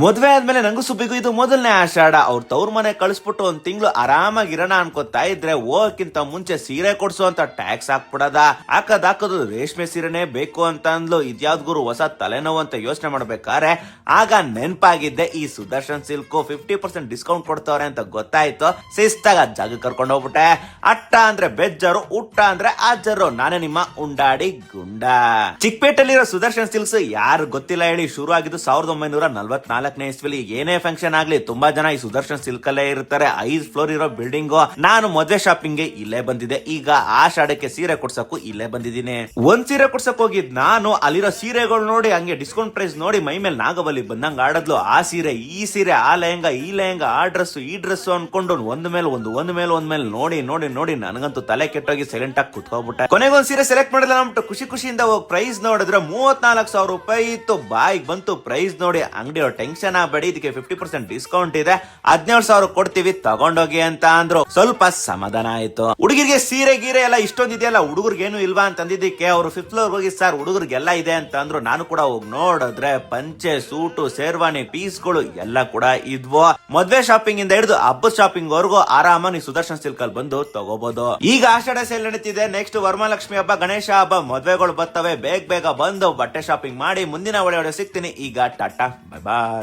ಮದ್ವೆ ಆದ್ಮೇಲೆ ನಂಗೂ ಸುಬ್ಬಿಗೂ ಇದು ಮೊದಲನೇ ಆಷಾಢ. ಅವ್ರ ತವ್ರ ಮನೆ ಕಳಿಸ್ಬಿಟ್ಟು ಒಂದ್ ತಿಂಗಳು ಆರಾಮಾಗಿರೋಣ ಅನ್ಕೋತಾ ಇದ್ರೆ ಹೋಗಕ್ಕಿಂತ ಮುಂಚೆ ಸೀರೆ ಕೊಡ್ಸು ಅಂತ ಟ್ಯಾಕ್ಸ್ ಹಾಕ್ಬಿಡದ. ಹಾಕದು ರೇಷ್ಮೆ ಸೀರೆನೆ ಬೇಕು ಅಂತ ಅಂದ್ಲು. ಇದ್ಯಾವ್ದ್ ಗುರು ಹೊಸ ತಲೆನೋವು ಅಂತ ಯೋಚನೆ ಮಾಡ್ಬೇಕಾರೆ ಆಗ ನೆನ್ಪಾಗಿದ್ದೆ ಈ ಸುದರ್ಶನ್ ಸಿಲ್ಕ್ 50% ಡಿಸ್ಕೌಂಟ್ ಕೊಡ್ತವ್ರೆ ಅಂತ ಗೊತ್ತಾಯ್ತು. ಶಿಸ್ತಾಗ ಜಾಗ ಕರ್ಕೊಂಡು ಹೋಗ್ಬಿಟ್ಟೆ. ಅಟ್ಟ ಅಂದ್ರೆ ಬೆಜ್ಜರು, ಊಟ ಅಂದ್ರೆ ಆಜರು. ನಾನೇ ನಿಮ್ಮ ಉಂಡಾಡಿ ಗುಂಡ. ಚಿಕ್ಕಪೇಟೆಲಿರೋ ಸುದರ್ಶನ್ ಸಿಲ್ಕ್ಸ್ ಯಾರು ಗೊತ್ತಿಲ್ಲ ಹೇಳಿ, ಶುರು ಆಗಿದ್ದು 1944ನೇ ಇಸ್ವಿಲಿ. ಏನೇ ಫಂಕ್ಷನ್ ಆಗ್ಲಿ ತುಂಬಾ ಜನ ಈ ಸುದರ್ಶನ್ ಸಿಲ್ಕ್ ಅಲ್ಲೇ ಇರ್ತಾರೆ. 5 ಫ್ಲೋರ್ ಇರೋ ಬಿಲ್ಡಿಂಗ್. ನಾನು ಮದ್ವೆ ಶಾಪಿಂಗ್ ಗೆ ಇಲ್ಲೇ ಬಂದಿದ್ದೆ. ಈಗ ಆಷಾಢಕ್ಕೆ ಸೀರೆ ಕೊಡ್ಸಕ್ಕೂ ಇಲ್ಲೇ ಬಂದಿದ್ದೀನಿ. ಒಂದ್ ಸೀರೆ ಕೊಡ್ಸಕ್ ಹೋಗಿದ್ ನಾನು ಅಲ್ಲಿರೋ ಸೀರೆಗಳು ನೋಡಿ ಹಂಗೆ ಡಿಸ್ಕೌಂಟ್ ಪ್ರೈಸ್ ನೋಡಿ ಮೈ ಮೇಲೆ ನಾಗಬಲಿ ಬಂದಂಗ ಆಡದ್ಲು. ಆ ಸೀರೆ ಈ ಸೀರೆ, ಆ ಲೆಹಂಗಾ ಈ ಲೆಹಂಗಾ, ಆ ಡ್ರೆಸ್ ಈ ಡ್ರೆಸ್ ಅನ್ಕೊಂಡು ಒಂದ್ ಮೇಲೆ ಒಂದ್ ನೋಡಿ ನೋಡಿ ನೋಡಿ ನನಗಂತೂ ತಲೆ ಕೆಟ್ಟೋಗಿ ಸೈಲೆಂಟ್ ಆಗಿ ಕುತ್ಕೋಗ್ಬಿಟ್ಟೆ. ಕೊನೆಗೊಂದ್ ಸೀರೆ ಸೆಲೆಕ್ಟ್ ಮಾಡಿಲ್ಲ ಅಂದ್ಬಿಟ್ಟು ಖುಷಿಯಿಂದ ಹೋಗಿ ಪ್ರೈಸ್ ನೋಡಿದ್ರೆ 34,000 ರೂಪಾಯಿ ಇತ್ತು. ಬಾಯಿಗೆ ಬಂತು ಪ್ರೈಸ್ ನೋಡಿ. ಅಂಗಡಿಯವ್ರು ಟೆನ್ಷನ್ ಆಗಬೇಡಿ, ಇದಕ್ಕೆ 50% ಡಿಸ್ಕೌಂಟ್ ಇದೆ, 17,000 ಕೊಡ್ತೀವಿ ತಗೊಂಡೋಗಿ ಅಂತ ಅಂದ್ರು. ಸ್ವಲ್ಪ ಸಮಾಧಾನ ಆಯ್ತು. ಹುಡುಗಿರಿಗೆ ಸೀರೆ ಗೀರೆ ಎಲ್ಲ ಇಷ್ಟೊಂದಿದೆಯಲ್ಲ, ಹುಡುಗರ್ಗೇನು ಇಲ್ವಾ ಅಂತ ಅಂದಿದ್ದಕ್ಕೆ ಅವರು 5th ಫ್ಲೋರ್ ಹೋಗಿ ಸರ್ ಹುಡುಗರಿಗೆಲ್ಲ ಇದೆ ಅಂತ ಅಂದ್ರು. ನಾನು ಕೂಡ ಹೋಗಿ ನೋಡಿದ್ರೆ ಪಂಚೆ, ಸೂಟು, ಶೇರ್ವಾನಿ ಪೀಸ್ಗಳು ಎಲ್ಲ ಕೂಡ ಇದ್ವು. ಮದ್ವೆ ಶಾಪಿಂಗ್ ಇಂದ ಹಿಡಿದು ಹಬ್ಬದ ಶಾಪಿಂಗ್ ವರ್ಗು ಆರಾಮ ನೀವು ಸುದರ್ಶನ್ ಸಿಲ್ಕ್ ಅಲ್ಲಿ ಬಂದು ತಗೋಬಹುದು. ಈಗ ಆಷಾಢ ಸೇಲ್ ನಡೀತಿದೆ. ನೆಕ್ಸ್ಟ್ ವರಮಹಾಲಕ್ಷ್ಮಿ ಹಬ್ಬ, ಗಣೇಶ ಹಬ್ಬ, ಮದ್ವೆಗಳು ಬರ್ತವೆ. ಬೇಗ ಬಂದು ಬಟ್ಟೆ ಶಾಪಿಂಗ್ ಮಾಡಿ ಮುಂದಿನ ಒಳ್ಳೆ ಸಿಗ್ತೀನಿ. ಈಗ ಟಾಟಾ, ಬಾಯ್ ಬಾಯ್.